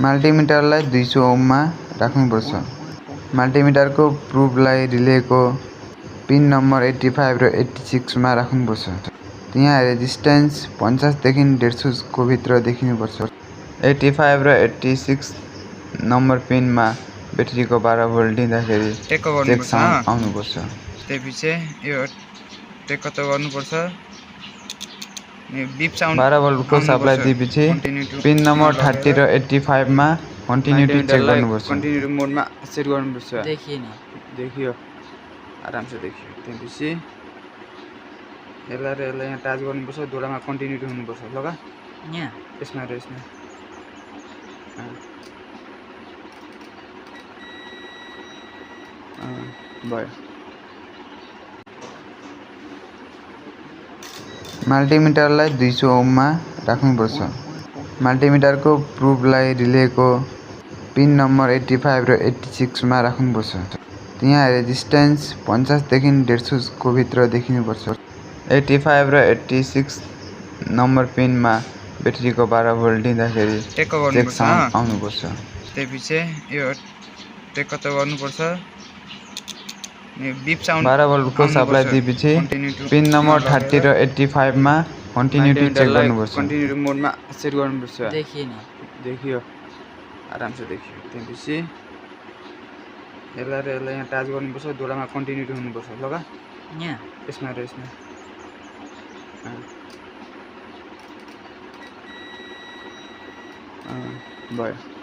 मल्टिमिटरलाई 200 ओममा राख्नुपर्छ। मल्टिमिटरको प्रुफलाई रिलेको pin number 85 र 86 मा राख्नुपर्छ। त्यहाँ रेजिस्टेन्स 50 देखि 150 को भित्र देखिनुपर्छ। 85 र 86 नम्बर पिनमा ब्याट्रीको 12 भोल्ट दिँदाखेरि चेक साउन्ड आउनुपर्छ। त्यसपछि यो टेक त गर्नुपर्छ। बिप साउन्ड 12 भोल्टको सप्लाई दिएपछि पिन नम्बर 30 र 85 मा कन्टिन्युटी चेक गर्नुपर्छ। कन्टिन्युटी मोडमा सेट गर्नुपर्छ। देखियो आरामसे देखियो। त्यसपछि यसलाई यहाँ टाच गर्नुपर्छ। दोडामा कन्टिन्युटी हुनुपर्छ। लगा यहाँ यसमा र यसमा भयो। मल्टिमिटरलाई 200 ओममा राख्नुपर्छ। मल्टिमिटरको प्रुफलाई रिलेको पिन नम्बर 85 र 86 मा राख्नुपर्छ। त्यहाँ रेजिस्टेन्स 50 देखि 150 को भित्र देखिनुपर्छ। 85 र 86 नम्बर पिनमा ब्याट्रीको 12 भोल्ट दिँदाखेरि चेक साउन्ड आउनुपर्छ। त्यसपछि यो टेक त गर्नुपर्छ। बिप साउन्ड 12 भोल्टको सप्लाई दिएपछि पिन नम्बर 30 र 85 मा कन्टिन्युटी चेक गर्नुपर्छ। कन्टिन्युटी मोडमा सेट गर्नुपर्छ। देखियो आरामसे देखियो। त्यसपछि यसलाई यहाँ टाच गर्नुपर्छ। दोडामा कन्टिन्युटी हुनुपर्छ। लगा यहाँ यसमा र यसमा भयो।